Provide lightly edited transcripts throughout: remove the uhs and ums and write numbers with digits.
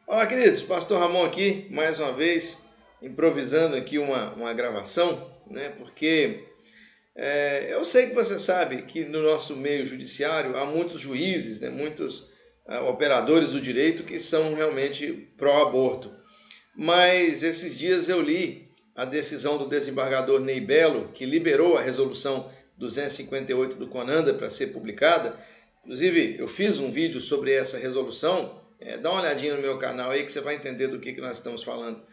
Olá, queridos. Pastor Ramon aqui, mais uma vez, improvisando aqui uma gravação, né? Porque eu sei que você sabe que no nosso meio judiciário há muitos juízes, né? Muitos operadores do direito que são realmente pró-aborto. Mas esses dias eu li a decisão do desembargador Ney Belo, que liberou a resolução 258 do Conanda para ser publicada. Inclusive, eu fiz um vídeo sobre essa resolução. Dá uma olhadinha no meu canal aí que você vai entender do que nós estamos falando.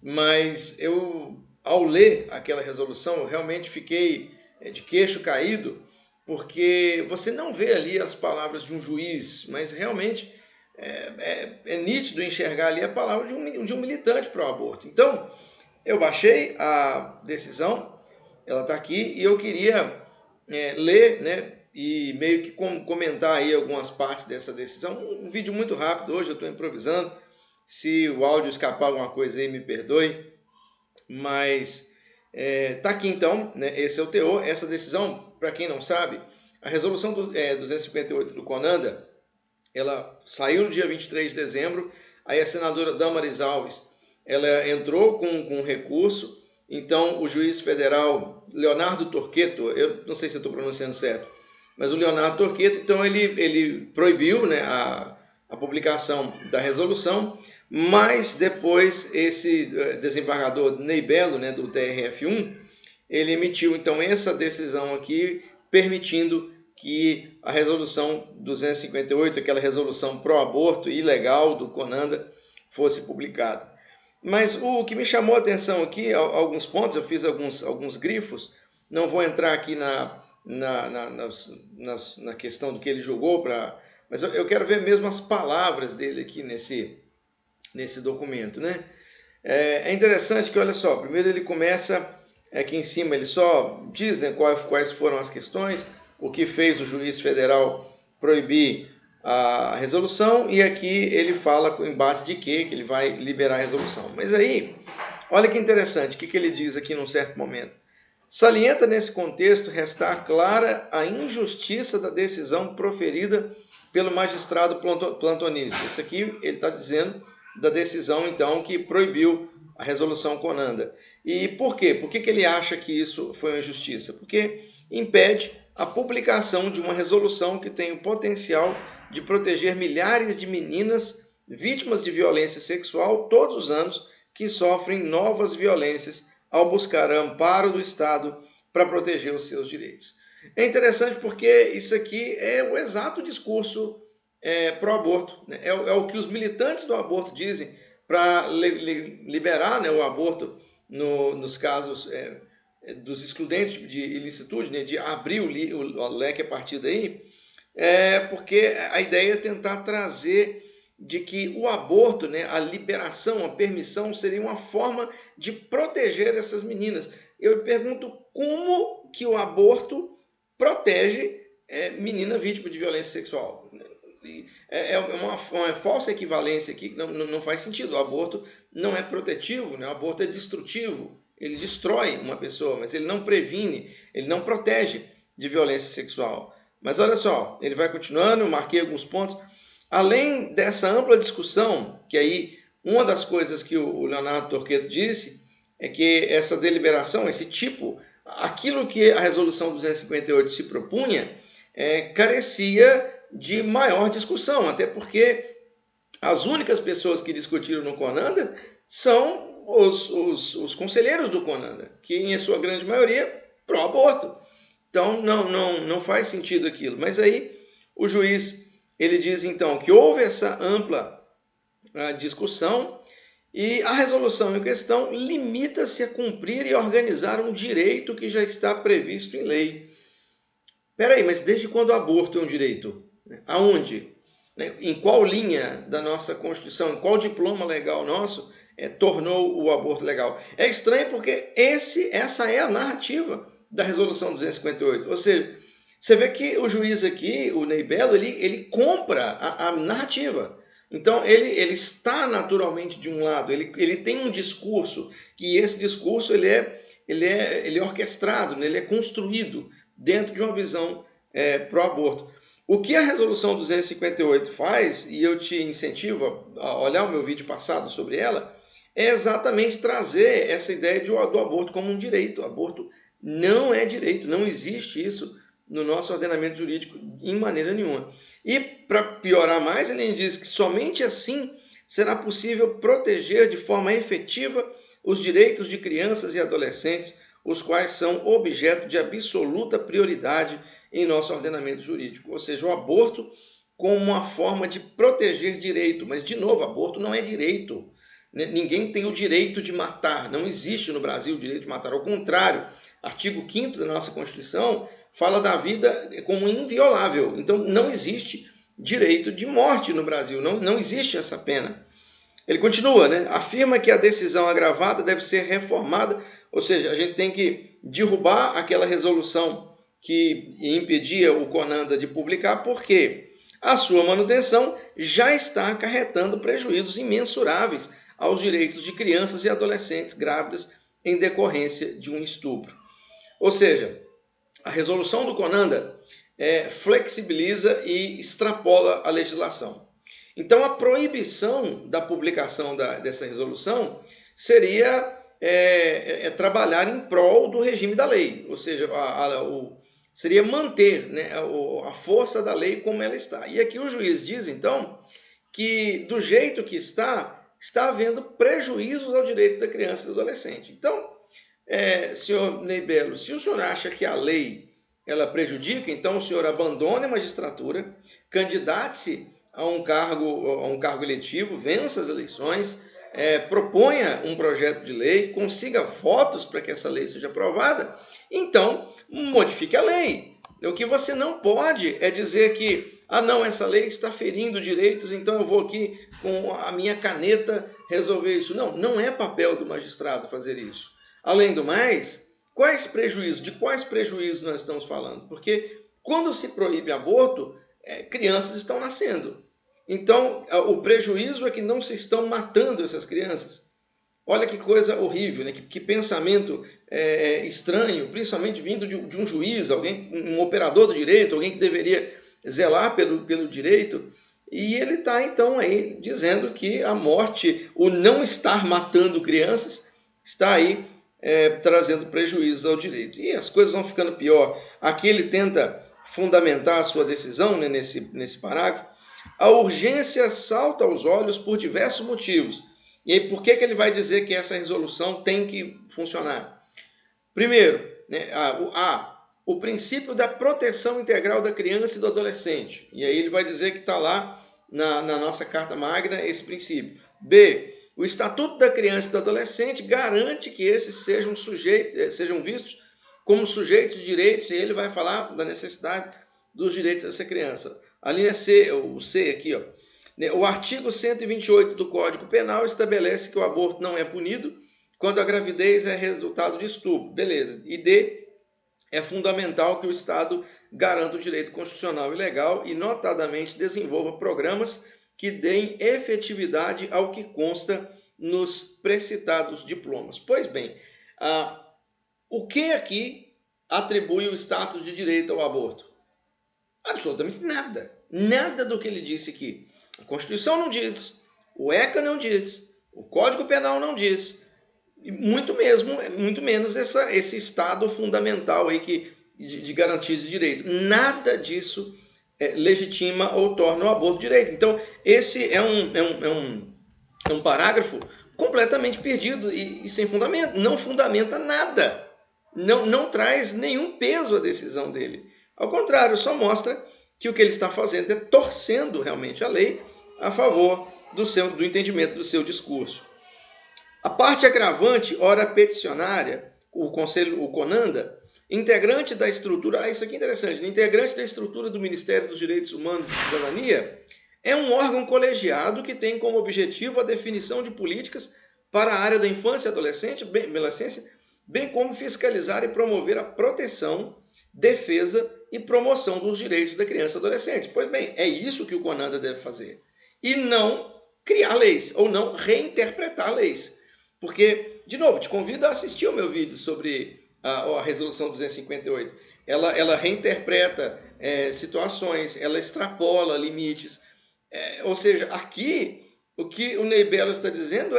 Mas eu, ao ler aquela resolução, eu realmente fiquei de queixo caído, porque você não vê ali as palavras de um juiz, mas realmente é nítido enxergar ali a palavra de um militante para o aborto. Então, eu baixei a decisão, ela está aqui, e eu queria ler, né, e meio que comentar aí algumas partes dessa decisão. Um vídeo muito rápido, hoje eu estou improvisando, se o áudio escapar alguma coisa aí, me perdoe, mas tá aqui então, né, esse é o teor. Essa decisão, para quem não sabe, a resolução 258 do Conanda, ela saiu no dia 23 de dezembro, aí a senadora Damaris Alves, ela entrou com um recurso, então o juiz federal Leonardo Torqueto, eu não sei se eu estou pronunciando certo, mas o Leonardo Torqueto, então ele proibiu, né, a publicação da resolução, mas depois esse desembargador Ney Belo, né, do TRF1, ele emitiu então essa decisão aqui, permitindo que a resolução 258, aquela resolução pró-aborto ilegal do Conanda, fosse publicada. Mas o que me chamou a atenção aqui, alguns pontos, eu fiz alguns grifos, não vou entrar aqui na questão do que ele julgou, mas eu quero ver mesmo as palavras dele aqui nesse documento, né? É interessante que, olha só, primeiro ele começa aqui em cima, ele só diz, né, quais foram as questões, o que fez o juiz federal proibir a resolução, e aqui ele fala em base de que ele vai liberar a resolução. Mas aí, olha que interessante, o que ele diz aqui num certo momento. Salienta nesse contexto restar clara a injustiça da decisão proferida pelo magistrado plantonista. Isso aqui ele está dizendo da decisão, então, que proibiu a resolução Conanda. E por quê? Por que ele acha que isso foi uma injustiça? Porque impede a publicação de uma resolução que tem o potencial de proteger milhares de meninas vítimas de violência sexual todos os anos que sofrem novas violências ao buscar amparo do Estado para proteger os seus direitos. É interessante porque isso aqui é o exato discurso pró-aborto. Né? É o que os militantes do aborto dizem para liberar, né, o aborto nos casos dos excludentes de ilicitude, né, de abrir o leque a partir daí, porque a ideia é tentar trazer de que o aborto, né, a liberação, a permissão, seria uma forma de proteger essas meninas. Eu pergunto como que o aborto protege menina vítima de violência sexual. É uma falsa equivalência aqui que não faz sentido. O aborto não é protetivo, né? O aborto é destrutivo. Ele destrói uma pessoa, mas ele não previne, ele não protege de violência sexual. Mas olha só, ele vai continuando, eu marquei alguns pontos. Além dessa ampla discussão, que aí uma das coisas que o Leonardo Torqueto disse é que essa deliberação, esse tipo, aquilo que a resolução 258 se propunha, carecia de maior discussão, até porque as únicas pessoas que discutiram no Conanda são os conselheiros do Conanda, que em sua grande maioria pró-aborto. Então não faz sentido aquilo. Mas aí o juiz ele diz então que houve essa ampla discussão e a resolução em questão limita-se a cumprir e organizar um direito que já está previsto em lei. Peraí, mas desde quando o aborto é um direito? Aonde? Em qual linha da nossa Constituição, em qual diploma legal nosso tornou o aborto legal? É estranho porque essa é a narrativa da resolução 258. Ou seja, você vê que o juiz aqui, o Ney Belo, ele compra a narrativa. Então, ele está naturalmente de um lado, ele tem um discurso, que esse discurso ele é orquestrado, ele é construído dentro de uma visão pró-aborto. O que a resolução 258 faz, e eu te incentivo a olhar o meu vídeo passado sobre ela, é exatamente trazer essa ideia do aborto como um direito. O aborto não é direito, não existe isso no nosso ordenamento jurídico em maneira nenhuma. E, para piorar mais, ele diz que somente assim será possível proteger de forma efetiva os direitos de crianças e adolescentes, os quais são objeto de absoluta prioridade em nosso ordenamento jurídico. Ou seja, o aborto como uma forma de proteger direito. Mas, de novo, aborto não é direito. Ninguém tem o direito de matar. Não existe no Brasil o direito de matar. Ao contrário, artigo 5º da nossa Constituição fala da vida como inviolável. Então, não existe direito de morte no Brasil. Não existe essa pena. Ele continua, né? Afirma que a decisão agravada deve ser reformada, ou seja, a gente tem que derrubar aquela resolução que impedia o Conanda de publicar, porque a sua manutenção já está acarretando prejuízos imensuráveis aos direitos de crianças e adolescentes grávidas em decorrência de um estupro. Ou seja, a resolução do Conanda flexibiliza e extrapola a legislação. Então, a proibição da publicação dessa resolução seria trabalhar em prol do regime da lei, ou seja, seria manter, né, a força da lei como ela está. E aqui o juiz diz, então, que do jeito que está havendo prejuízos ao direito da criança e do adolescente. Então, senhor Ney Belo, se o senhor acha que a lei ela prejudica, então o senhor abandone a magistratura, candidate-se a um cargo eletivo, vença as eleições, proponha um projeto de lei, consiga votos para que essa lei seja aprovada, então modifique a lei. O que você não pode é dizer que, não, essa lei está ferindo direitos, então eu vou aqui com a minha caneta resolver isso. Não é papel do magistrado fazer isso. Além do mais, de quais prejuízos nós estamos falando? Porque quando se proíbe aborto, crianças estão nascendo. Então, o prejuízo é que não se estão matando essas crianças. Olha que coisa horrível, né? Que pensamento estranho, principalmente vindo de um juiz, um operador do direito, alguém que deveria zelar pelo direito. E ele está, então, aí dizendo que a morte, o não estar matando crianças, está aí trazendo prejuízo ao direito. E as coisas vão ficando pior. Aqui ele tenta fundamentar a sua decisão, né, nesse parágrafo. A urgência salta aos olhos por diversos motivos. E aí, por que ele vai dizer que essa resolução tem que funcionar? Primeiro, né, o princípio da proteção integral da criança e do adolescente. E aí ele vai dizer que está lá na nossa Carta Magna esse princípio. B, o Estatuto da Criança e do Adolescente garante que esses sejam vistos como sujeitos de direitos, e ele vai falar da necessidade dos direitos dessa criança. A linha C, o C aqui, ó. O artigo 128 do Código Penal estabelece que o aborto não é punido quando a gravidez é resultado de estupro. Beleza. E D, é fundamental que o Estado garanta o direito constitucional e legal e, notadamente, desenvolva programas que deem efetividade ao que consta nos precitados diplomas. Pois bem, o que aqui atribui o status de direito ao aborto? Absolutamente nada. Nada do que ele disse aqui. A Constituição não diz, o ECA não diz, o Código Penal não diz, e muito menos esse Estado fundamental aí de garantias de direito. Nada disso legitima ou torna o aborto direito. Então, esse é um parágrafo completamente perdido e sem fundamento. Não fundamenta nada. Não traz nenhum peso à decisão dele. Ao contrário, só mostra que o que ele está fazendo é torcendo realmente a lei a favor do entendimento do seu discurso. A parte agravante, ora peticionária, o Conanda, integrante da estrutura, isso aqui é interessante, integrante da estrutura do Ministério dos Direitos Humanos e Cidadania, é um órgão colegiado que tem como objetivo a definição de políticas para a área da infância e adolescência, bem como fiscalizar e promover a proteção, defesa e promoção dos direitos da criança e adolescente. Pois bem, é isso que o Conanda deve fazer. E não criar leis, ou não reinterpretar leis. Porque, de novo, te convido a assistir ao meu vídeo sobre a resolução 258. ela reinterpreta situações, ela extrapola limites. Ou seja, aqui o que o Ney Belo está dizendo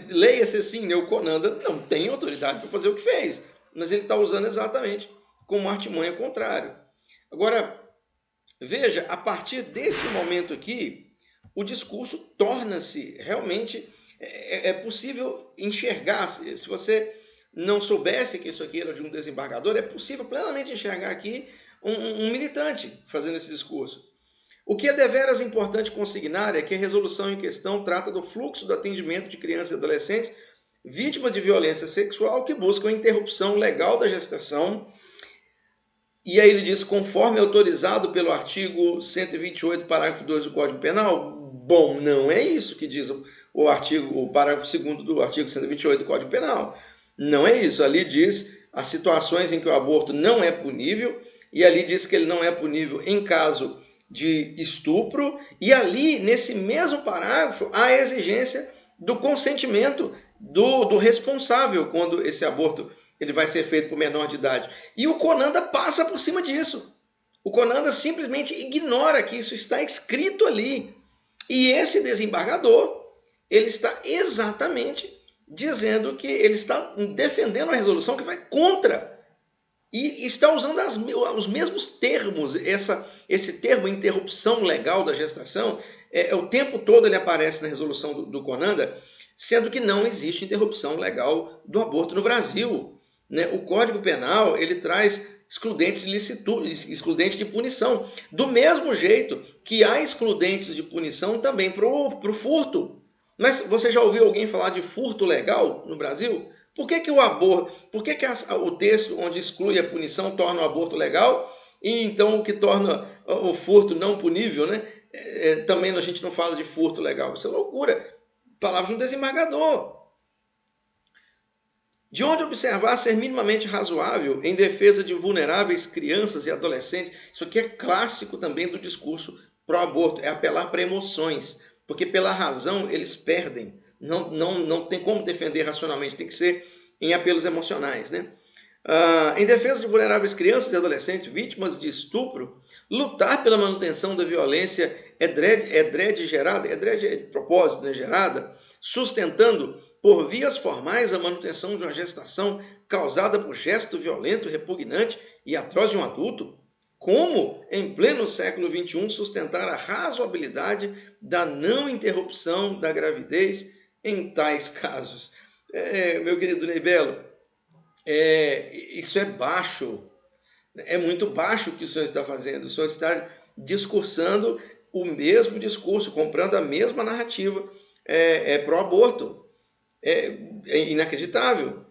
leia-se assim, né, o Conanda não tem autoridade para fazer o que fez, mas ele está usando exatamente como artimanha contrário. Agora, veja, a partir desse momento aqui, o discurso torna-se realmente, é possível enxergar, se você não soubesse que isso aqui era de um desembargador, é possível plenamente enxergar aqui um militante fazendo esse discurso. O que é deveras importante consignar é que a resolução em questão trata do fluxo do atendimento de crianças e adolescentes vítimas de violência sexual que buscam a interrupção legal da gestação. E aí ele diz, conforme autorizado pelo artigo 128, parágrafo 2 do Código Penal. Bom, não é isso que diz o parágrafo 2º do artigo 128 do Código Penal. Não é isso. Ali diz as situações em que o aborto não é punível, e ali diz que ele não é punível em caso de estupro, e ali, nesse mesmo parágrafo, há a exigência do consentimento do responsável quando esse aborto ele vai ser feito por menor de idade. E o Conanda passa por cima disso. O Conanda simplesmente ignora que isso está escrito ali. E esse desembargador, ele está exatamente dizendo que ele está defendendo a resolução que vai contra. E está usando os mesmos termos. Esse termo interrupção legal da gestação, o tempo todo ele aparece na resolução do Conanda, sendo que não existe interrupção legal do aborto no Brasil. Né? O Código Penal ele traz excludentes de licitude, excludente de punição. Do mesmo jeito que há excludentes de punição também para o furto. Mas você já ouviu alguém falar de furto legal no Brasil? Por que o texto onde exclui a punição torna o aborto legal e então o que torna o furto não punível, né? Também a gente não fala de furto legal. Isso é loucura. Palavra de um desembargador. De onde observar ser minimamente razoável em defesa de vulneráveis crianças e adolescentes. Isso aqui é clássico também do discurso pró-aborto, é apelar para emoções, porque pela razão eles perdem. Não tem como defender racionalmente, tem que ser em apelos emocionais. Né? Em defesa de vulneráveis crianças e adolescentes vítimas de estupro, lutar pela manutenção da violência gerada, de propósito, né, gerada, sustentando por vias formais a manutenção de uma gestação causada por gesto violento, repugnante e atroz de um adulto? Como, em pleno século XXI, sustentar a razoabilidade da não interrupção da gravidez em tais casos? Meu querido Ney Belo, isso é baixo, é muito baixo o que o senhor está fazendo. O senhor está discursando o mesmo discurso, comprando a mesma narrativa pró-aborto. É inacreditável.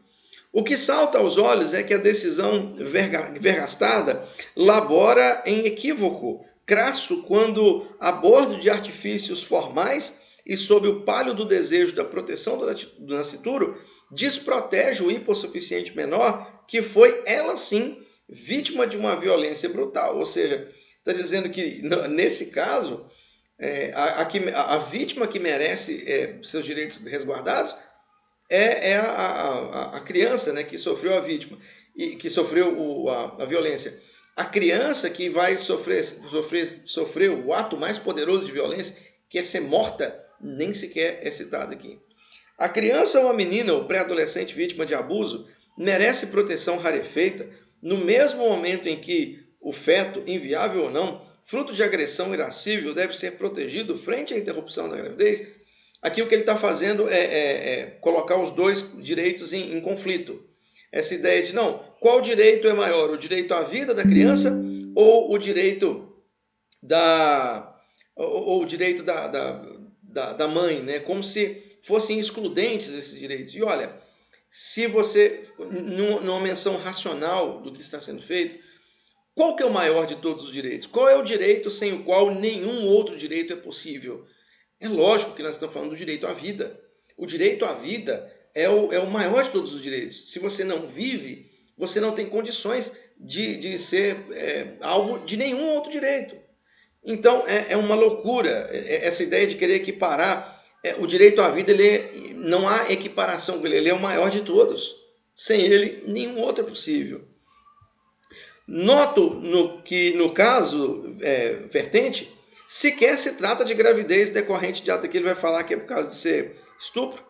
O que salta aos olhos é que a decisão vergastada labora em equívoco crasso quando, a bordo de artifícios formais e sob o palio do desejo da proteção do nascituro, desprotege o hipossuficiente menor que foi, ela sim, vítima de uma violência brutal. Ou seja, está dizendo que, nesse caso, a vítima que merece seus direitos resguardados a criança, né, que sofreu a vítima e que sofreu a violência. A criança que vai sofrer o ato mais poderoso de violência, que é ser morta, nem sequer é citado aqui. A criança ou a menina ou pré-adolescente vítima de abuso merece proteção rarefeita no mesmo momento em que o feto, inviável ou não, fruto de agressão irascível, deve ser protegido frente à interrupção da gravidez. Aqui o que ele está fazendo é colocar os dois direitos em conflito. Essa ideia de, qual direito é maior? O direito à vida da criança ou o direito da mãe, né? Como se fossem excludentes esses direitos. E olha, se você, numa menção racional do que está sendo feito, qual que é o maior de todos os direitos? Qual é o direito sem o qual nenhum outro direito é possível? É lógico que nós estamos falando do direito à vida. O direito à vida é o maior de todos os direitos. Se você não vive, você não tem condições de ser alvo de nenhum outro direito. Então, é uma loucura essa ideia de querer equiparar. O direito à vida, não há equiparação com ele é o maior de todos. Sem ele, nenhum outro é possível. Noto que no caso vertente, sequer se trata de gravidez decorrente de ato, que ele vai falar que é por causa de ser estupro.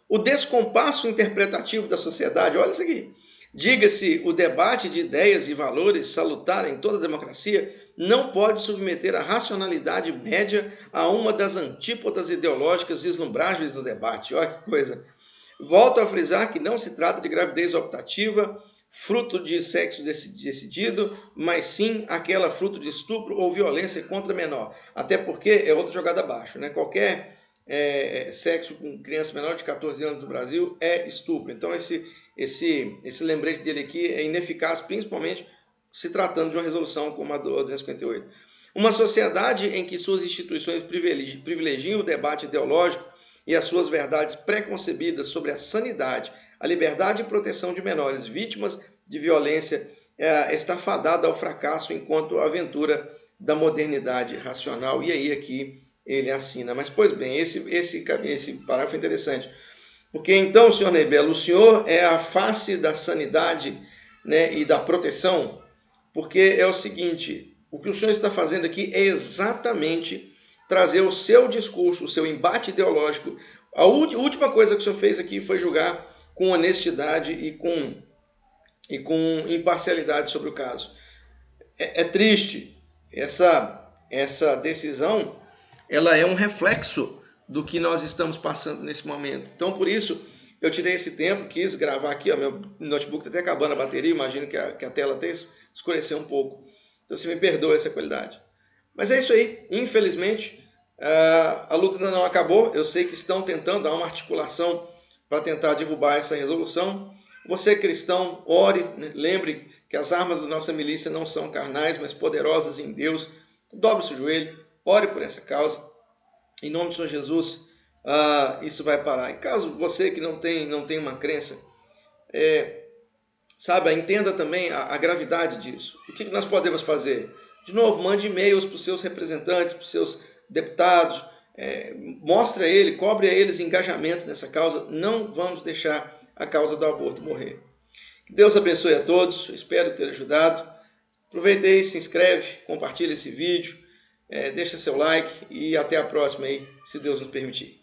O descompasso interpretativo da sociedade, olha isso aqui. Diga-se, o debate de ideias e valores salutar em toda democracia não pode submeter a racionalidade média a uma das antípodas ideológicas vislumbráveis do debate. Olha que coisa. Volto a frisar que não se trata de gravidez optativa, fruto de sexo decidido, mas sim aquela fruto de estupro ou violência contra menor. Até porque é outra jogada abaixo, né? Qualquer sexo com criança menor de 14 anos no Brasil é estupro. Então esse lembrete dele aqui é ineficaz, principalmente se tratando de uma resolução como a do 258. Uma sociedade em que suas instituições privilegiam o debate ideológico e as suas verdades preconcebidas sobre a sanidade, a liberdade e proteção de menores vítimas de violência está fadada ao fracasso enquanto aventura da modernidade racional. E aí aqui ele assina. Mas, pois bem, esse parágrafo é interessante. Porque então, senhor Ney Belo, o senhor é a face da sanidade, né, e da proteção, porque é o seguinte, o que o senhor está fazendo aqui é exatamente trazer o seu discurso, o seu embate ideológico. A última coisa que o senhor fez aqui foi julgar com honestidade e com imparcialidade sobre o caso. É triste. Essa decisão, ela é um reflexo do que nós estamos passando nesse momento. Então, por isso, eu tirei esse tempo, quis gravar aqui, ó, meu notebook está até acabando a bateria, imagino que a tela até escureceu um pouco. Então, você me perdoa essa qualidade. Mas é isso aí, infelizmente, a luta ainda não acabou. Eu sei que estão tentando dar uma articulação para tentar derrubar essa resolução. Você, cristão, ore, né? Lembre que as armas da nossa milícia não são carnais, mas poderosas em Deus. Dobre o seu joelho, ore por essa causa. Em nome do Senhor Jesus, isso vai parar. E caso você que não tem uma crença, entenda também a gravidade disso. O que nós podemos fazer? De novo, mande e-mails para os seus representantes, para os seus deputados, mostre a ele, cobre a eles engajamento nessa causa. Não vamos deixar a causa do aborto morrer. Que Deus abençoe a todos, espero ter ajudado. Aproveita aí, se inscreve, compartilha esse vídeo, deixa seu like e até a próxima aí, se Deus nos permitir.